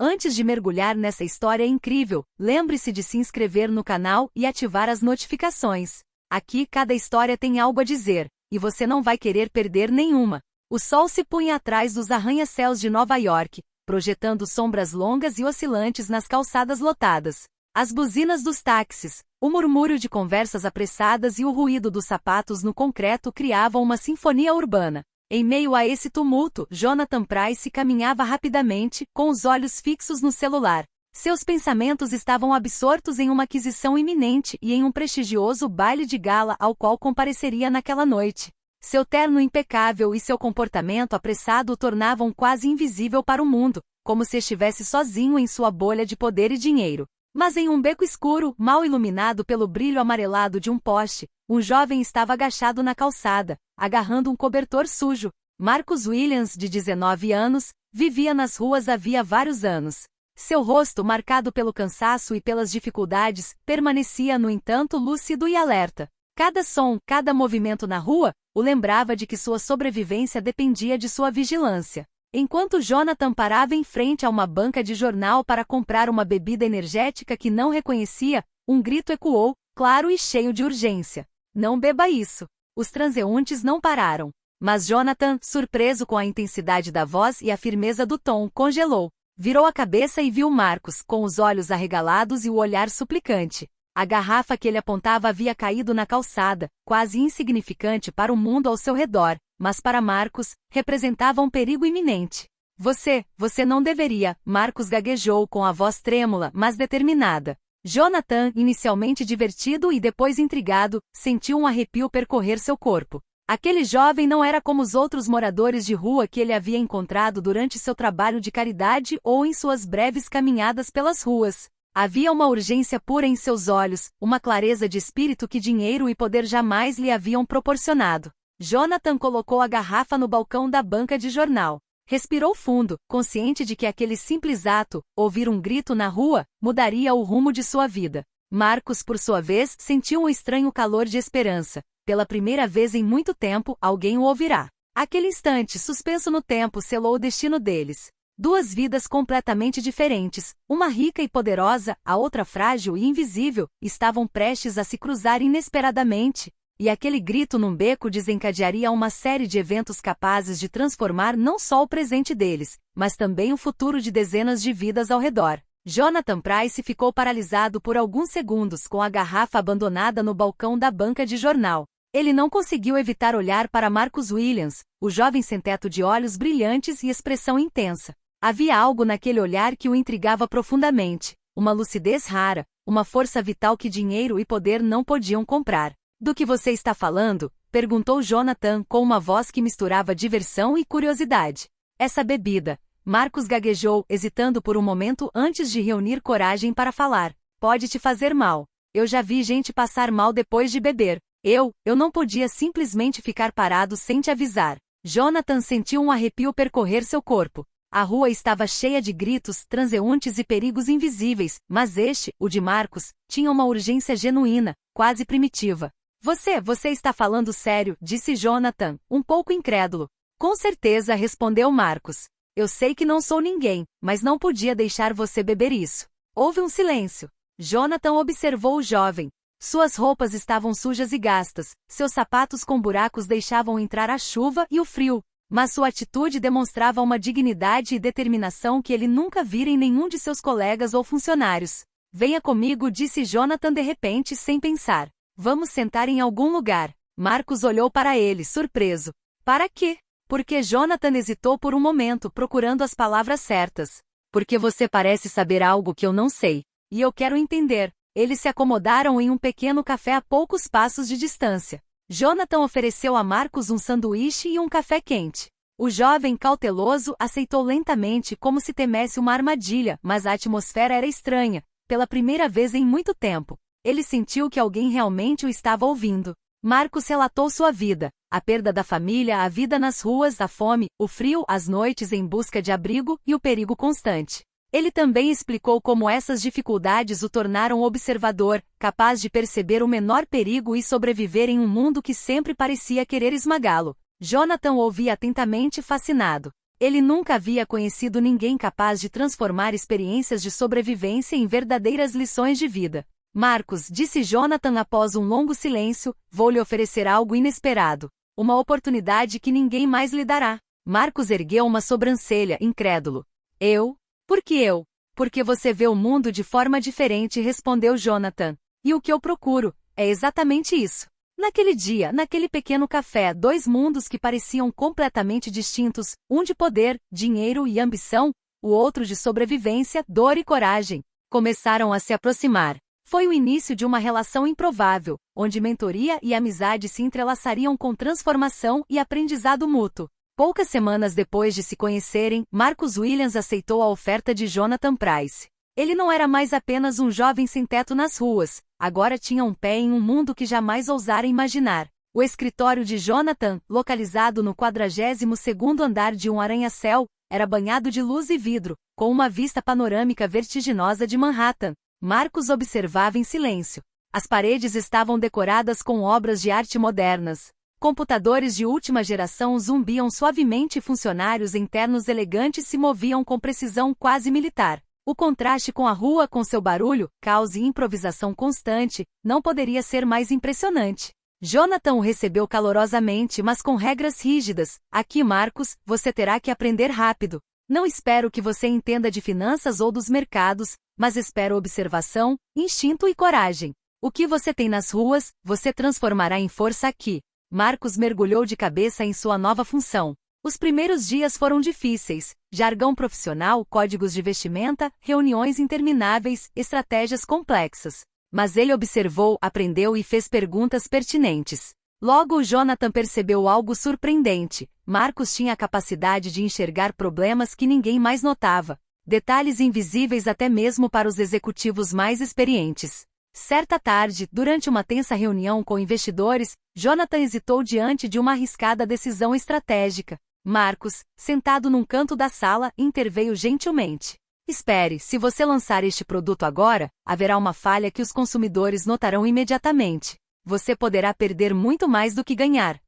Antes de mergulhar nessa história incrível, lembre-se de se inscrever no canal e ativar as notificações. Aqui cada história tem algo a dizer, e você não vai querer perder nenhuma. O sol se punha atrás dos arranha-céus de Nova York, projetando sombras longas e oscilantes nas calçadas lotadas. As buzinas dos táxis, o murmúrio de conversas apressadas e o ruído dos sapatos no concreto criavam uma sinfonia urbana. Em meio a esse tumulto, Jonathan Pryce caminhava rapidamente, com os olhos fixos no celular. Seus pensamentos estavam absortos em uma aquisição iminente e em um prestigioso baile de gala ao qual compareceria naquela noite. Seu terno impecável e seu comportamento apressado o tornavam quase invisível para o mundo, como se estivesse sozinho em sua bolha de poder e dinheiro. Mas em um beco escuro, mal iluminado pelo brilho amarelado de um poste, um jovem estava agachado na calçada, agarrando um cobertor sujo. Marcus Williams, de 19 anos, vivia nas ruas havia vários anos. Seu rosto, marcado pelo cansaço e pelas dificuldades, permanecia, no entanto, lúcido e alerta. Cada som, cada movimento na rua, o lembrava de que sua sobrevivência dependia de sua vigilância. Enquanto Jonathan parava em frente a uma banca de jornal para comprar uma bebida energética que não reconhecia, um grito ecoou, claro e cheio de urgência. Não beba isso. Os transeuntes não pararam. Mas Jonathan, surpreso com a intensidade da voz e a firmeza do tom, congelou. Virou a cabeça e viu Marcus, com os olhos arregalados e o olhar suplicante. A garrafa que ele apontava havia caído na calçada, quase insignificante para o mundo ao seu redor, mas para Marcus, representava um perigo iminente. Você não deveria, Marcus gaguejou com a voz trêmula, mas determinada. Jonathan, inicialmente divertido e depois intrigado, sentiu um arrepio percorrer seu corpo. Aquele jovem não era como os outros moradores de rua que ele havia encontrado durante seu trabalho de caridade ou em suas breves caminhadas pelas ruas. Havia uma urgência pura em seus olhos, uma clareza de espírito que dinheiro e poder jamais lhe haviam proporcionado. Jonathan colocou a garrafa no balcão da banca de jornal. Respirou fundo, consciente de que aquele simples ato, ouvir um grito na rua, mudaria o rumo de sua vida. Marcus, por sua vez, sentiu um estranho calor de esperança. Pela primeira vez em muito tempo, alguém o ouvirá. Aquele instante, suspenso no tempo, selou o destino deles. Duas vidas completamente diferentes, uma rica e poderosa, a outra frágil e invisível, estavam prestes a se cruzar inesperadamente. E aquele grito num beco desencadearia uma série de eventos capazes de transformar não só o presente deles, mas também o futuro de dezenas de vidas ao redor. Jonathan Pryce ficou paralisado por alguns segundos com a garrafa abandonada no balcão da banca de jornal. Ele não conseguiu evitar olhar para Marcus Williams, o jovem sem teto de olhos brilhantes e expressão intensa. Havia algo naquele olhar que o intrigava profundamente, uma lucidez rara, uma força vital que dinheiro e poder não podiam comprar. Do que você está falando? Perguntou Jonathan com uma voz que misturava diversão e curiosidade. Essa bebida. Marcus gaguejou, hesitando por um momento antes de reunir coragem para falar. Pode te fazer mal. Eu já vi gente passar mal depois de beber. Eu não podia simplesmente ficar parado sem te avisar. Jonathan sentiu um arrepio percorrer seu corpo. A rua estava cheia de gritos, transeuntes e perigos invisíveis, mas este, o de Marcus, tinha uma urgência genuína, quase primitiva. Você está falando sério, disse Jonathan, um pouco incrédulo. Com certeza, respondeu Marcus. Eu sei que não sou ninguém, mas não podia deixar você beber isso. Houve um silêncio. Jonathan observou o jovem. Suas roupas estavam sujas e gastas, seus sapatos com buracos deixavam entrar a chuva e o frio, mas sua atitude demonstrava uma dignidade e determinação que ele nunca vira em nenhum de seus colegas ou funcionários. Venha comigo, disse Jonathan de repente sem pensar. Vamos sentar em algum lugar. Marcus olhou para ele, surpreso. Para quê? Porque Jonathan hesitou por um momento, procurando as palavras certas. Porque você parece saber algo que eu não sei. E eu quero entender. Eles se acomodaram em um pequeno café a poucos passos de distância. Jonathan ofereceu a Marcus um sanduíche e um café quente. O jovem, cauteloso, aceitou lentamente como se temesse uma armadilha, mas a atmosfera era estranha. Pela primeira vez em muito tempo, ele sentiu que alguém realmente o estava ouvindo. Marcus relatou sua vida, a perda da família, a vida nas ruas, a fome, o frio, as noites em busca de abrigo e o perigo constante. Ele também explicou como essas dificuldades o tornaram observador, capaz de perceber o menor perigo e sobreviver em um mundo que sempre parecia querer esmagá-lo. Jonathan ouvia atentamente, fascinado. Ele nunca havia conhecido ninguém capaz de transformar experiências de sobrevivência em verdadeiras lições de vida. Marcos, disse Jonathan após um longo silêncio, vou lhe oferecer algo inesperado. Uma oportunidade que ninguém mais lhe dará. Marcos ergueu uma sobrancelha, incrédulo. Eu? Por que eu? Porque você vê o mundo de forma diferente, respondeu Jonathan. E o que eu procuro é exatamente isso. Naquele dia, naquele pequeno café, dois mundos que pareciam completamente distintos, um de poder, dinheiro e ambição, o outro de sobrevivência, dor e coragem, começaram a se aproximar. Foi o início de uma relação improvável, onde mentoria e amizade se entrelaçariam com transformação e aprendizado mútuo. Poucas semanas depois de se conhecerem, Marcus Williams aceitou a oferta de Jonathan Price. Ele não era mais apenas um jovem sem teto nas ruas, agora tinha um pé em um mundo que jamais ousara imaginar. O escritório de Jonathan, localizado no 42º andar de um arranha-céu, era banhado de luz e vidro, com uma vista panorâmica vertiginosa de Manhattan. Marcus observava em silêncio. As paredes estavam decoradas com obras de arte modernas. Computadores de última geração zumbiam suavemente e funcionários internos elegantes se moviam com precisão quase militar. O contraste com a rua com seu barulho, caos e improvisação constante, não poderia ser mais impressionante. Jonathan o recebeu calorosamente, mas com regras rígidas. Aqui, Marcus, você terá que aprender rápido. Não espero que você entenda de finanças ou dos mercados, mas espero observação, instinto e coragem. O que você tem nas ruas, você transformará em força aqui. Marcus mergulhou de cabeça em sua nova função. Os primeiros dias foram difíceis. Jargão profissional, códigos de vestimenta, reuniões intermináveis, estratégias complexas. Mas ele observou, aprendeu e fez perguntas pertinentes. Logo Jonathan percebeu algo surpreendente. Marcus tinha a capacidade de enxergar problemas que ninguém mais notava. Detalhes invisíveis até mesmo para os executivos mais experientes. Certa tarde, durante uma tensa reunião com investidores, Jonathan hesitou diante de uma arriscada decisão estratégica. Marcus, sentado num canto da sala, interveio gentilmente. Espere, se você lançar este produto agora, haverá uma falha que os consumidores notarão imediatamente. Você poderá perder muito mais do que ganhar.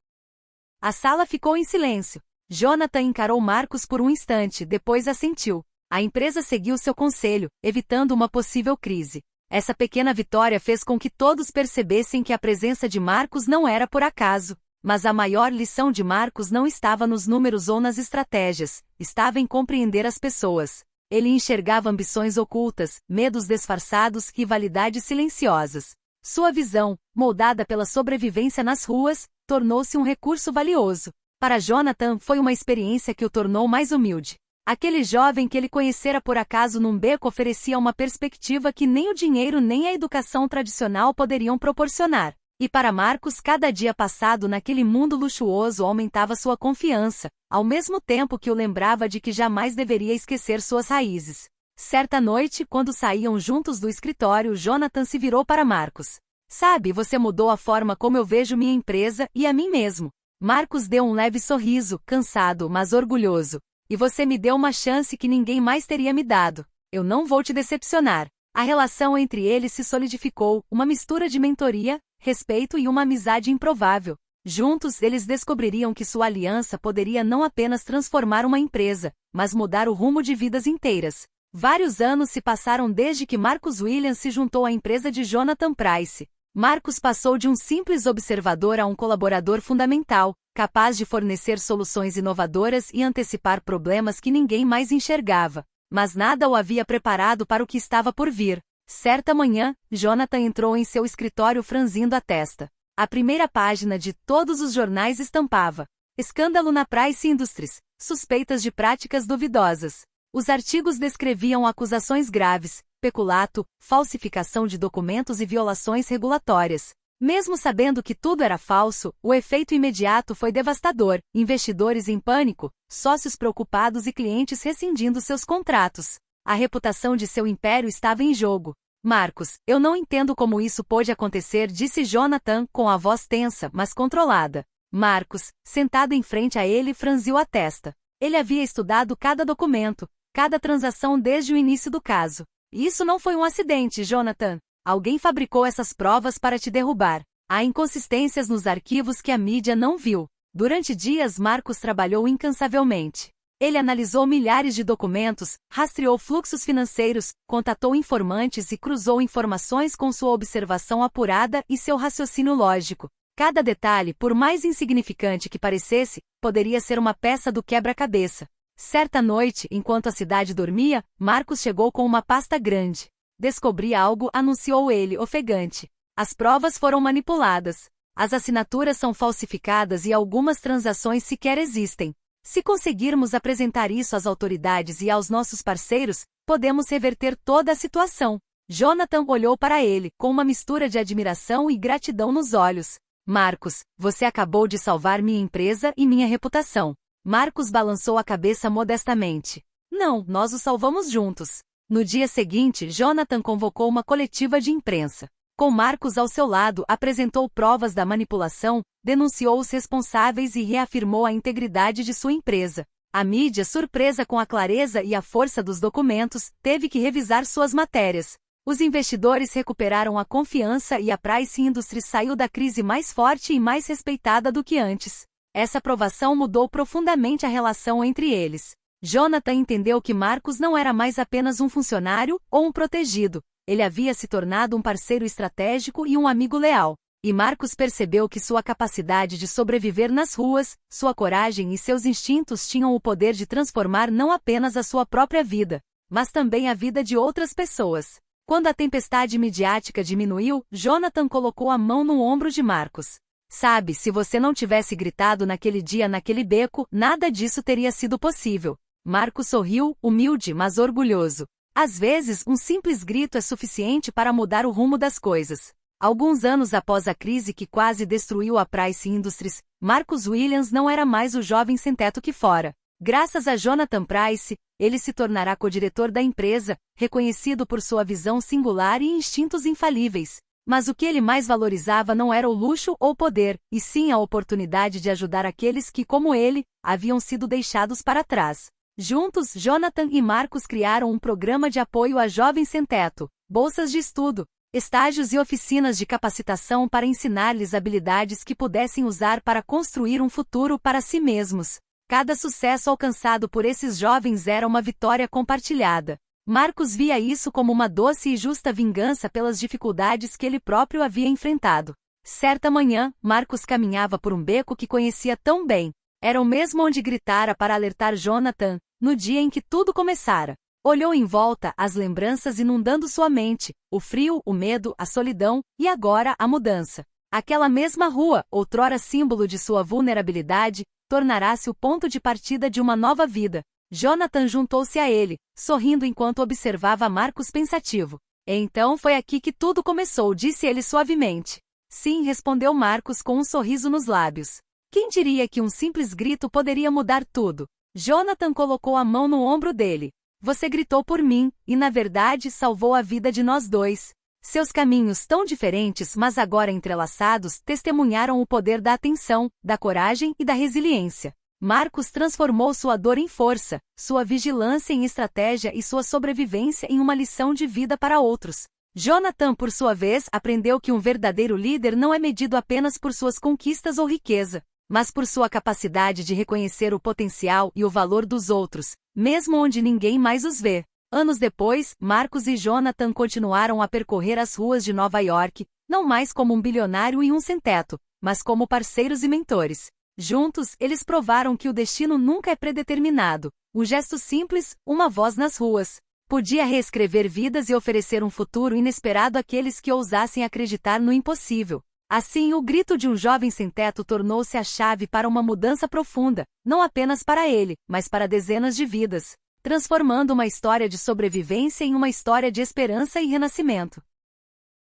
A sala ficou em silêncio. Jonathan encarou Marcus por um instante, depois assentiu. A empresa seguiu seu conselho, evitando uma possível crise. Essa pequena vitória fez com que todos percebessem que a presença de Marcus não era por acaso. Mas a maior lição de Marcus não estava nos números ou nas estratégias, estava em compreender as pessoas. Ele enxergava ambições ocultas, medos disfarçados, rivalidades silenciosas. Sua visão, moldada pela sobrevivência nas ruas, tornou-se um recurso valioso. Para Jonathan foi uma experiência que o tornou mais humilde. Aquele jovem que ele conhecera por acaso num beco oferecia uma perspectiva que nem o dinheiro nem a educação tradicional poderiam proporcionar. E para Marcus, cada dia passado naquele mundo luxuoso aumentava sua confiança, ao mesmo tempo que o lembrava de que jamais deveria esquecer suas raízes. Certa noite, quando saíam juntos do escritório, Jonathan se virou para Marcus. Sabe, você mudou a forma como eu vejo minha empresa e a mim mesmo. Marcus deu um leve sorriso, cansado, mas orgulhoso. E você me deu uma chance que ninguém mais teria me dado. Eu não vou te decepcionar. A relação entre eles se solidificou, uma mistura de mentoria, respeito e uma amizade improvável. Juntos, eles descobririam que sua aliança poderia não apenas transformar uma empresa, mas mudar o rumo de vidas inteiras. Vários anos se passaram desde que Marcus Williams se juntou à empresa de Jonathan Price. Marcus passou de um simples observador a um colaborador fundamental, capaz de fornecer soluções inovadoras e antecipar problemas que ninguém mais enxergava. Mas nada o havia preparado para o que estava por vir. Certa manhã, Jonathan entrou em seu escritório franzindo a testa. A primeira página de todos os jornais estampava: escândalo na Price Industries, suspeitas de práticas duvidosas. Os artigos descreviam acusações graves, peculato, falsificação de documentos e violações regulatórias. Mesmo sabendo que tudo era falso, o efeito imediato foi devastador: investidores em pânico, sócios preocupados e clientes rescindindo seus contratos. A reputação de seu império estava em jogo. Marcus, eu não entendo como isso pôde acontecer, disse Jonathan, com a voz tensa, mas controlada. Marcus, sentado em frente a ele, franziu a testa. Ele havia estudado cada documento, cada transação desde o início do caso. Isso não foi um acidente, Jonathan. Alguém fabricou essas provas para te derrubar. Há inconsistências nos arquivos que a mídia não viu. Durante dias, Marcus trabalhou incansavelmente. Ele analisou milhares de documentos, rastreou fluxos financeiros, contatou informantes e cruzou informações com sua observação apurada e seu raciocínio lógico. Cada detalhe, por mais insignificante que parecesse, poderia ser uma peça do quebra-cabeça. Certa noite, enquanto a cidade dormia, Marcos chegou com uma pasta grande. Descobri algo, anunciou ele, ofegante. As provas foram manipuladas. As assinaturas são falsificadas e algumas transações sequer existem. Se conseguirmos apresentar isso às autoridades e aos nossos parceiros, podemos reverter toda a situação. Jonathan olhou para ele, com uma mistura de admiração e gratidão nos olhos. Marcos, você acabou de salvar minha empresa e minha reputação. Marcos balançou a cabeça modestamente. Não, nós o salvamos juntos. No dia seguinte, Jonathan convocou uma coletiva de imprensa. Com Marcos ao seu lado, apresentou provas da manipulação, denunciou os responsáveis e reafirmou a integridade de sua empresa. A mídia, surpresa com a clareza e a força dos documentos, teve que revisar suas matérias. Os investidores recuperaram a confiança e a Price Industries saiu da crise mais forte e mais respeitada do que antes. Essa aprovação mudou profundamente a relação entre eles. Jonathan entendeu que Marcos não era mais apenas um funcionário ou um protegido. Ele havia se tornado um parceiro estratégico e um amigo leal. E Marcos percebeu que sua capacidade de sobreviver nas ruas, sua coragem e seus instintos tinham o poder de transformar não apenas a sua própria vida, mas também a vida de outras pessoas. Quando a tempestade midiática diminuiu, Jonathan colocou a mão no ombro de Marcos. Sabe, se você não tivesse gritado naquele dia naquele beco, nada disso teria sido possível. Marcos sorriu, humilde mas orgulhoso. Às vezes, um simples grito é suficiente para mudar o rumo das coisas. Alguns anos após a crise que quase destruiu a Price Industries, Marcus Williams não era mais o jovem sem-teto que fora. Graças a Jonathan Price, ele se tornará co-diretor da empresa, reconhecido por sua visão singular e instintos infalíveis. Mas o que ele mais valorizava não era o luxo ou poder, e sim a oportunidade de ajudar aqueles que, como ele, haviam sido deixados para trás. Juntos, Jonathan e Marcos criaram um programa de apoio a jovens sem-teto, bolsas de estudo, estágios e oficinas de capacitação para ensinar-lhes habilidades que pudessem usar para construir um futuro para si mesmos. Cada sucesso alcançado por esses jovens era uma vitória compartilhada. Marcos via isso como uma doce e justa vingança pelas dificuldades que ele próprio havia enfrentado. Certa manhã, Marcos caminhava por um beco que conhecia tão bem. Era o mesmo onde gritara para alertar Jonathan, no dia em que tudo começara. Olhou em volta, as lembranças inundando sua mente, o frio, o medo, a solidão, e agora a mudança. Aquela mesma rua, outrora símbolo de sua vulnerabilidade, tornará-se o ponto de partida de uma nova vida. Jonathan juntou-se a ele, sorrindo enquanto observava Marcos pensativo. Então foi aqui que tudo começou, disse ele suavemente. Sim, respondeu Marcos com um sorriso nos lábios. Quem diria que um simples grito poderia mudar tudo? Jonathan colocou a mão no ombro dele. Você gritou por mim, e na verdade salvou a vida de nós dois. Seus caminhos tão diferentes, mas agora entrelaçados, testemunharam o poder da atenção, da coragem e da resiliência. Marcos transformou sua dor em força, sua vigilância em estratégia e sua sobrevivência em uma lição de vida para outros. Jonathan, por sua vez, aprendeu que um verdadeiro líder não é medido apenas por suas conquistas ou riqueza, mas por sua capacidade de reconhecer o potencial e o valor dos outros, mesmo onde ninguém mais os vê. Anos depois, Marcos e Jonathan continuaram a percorrer as ruas de Nova York, não mais como um bilionário e um sem-teto, mas como parceiros e mentores. Juntos, eles provaram que o destino nunca é predeterminado. Um gesto simples, uma voz nas ruas, podia reescrever vidas e oferecer um futuro inesperado àqueles que ousassem acreditar no impossível. Assim, o grito de um jovem sem-teto tornou-se a chave para uma mudança profunda, não apenas para ele, mas para dezenas de vidas, transformando uma história de sobrevivência em uma história de esperança e renascimento.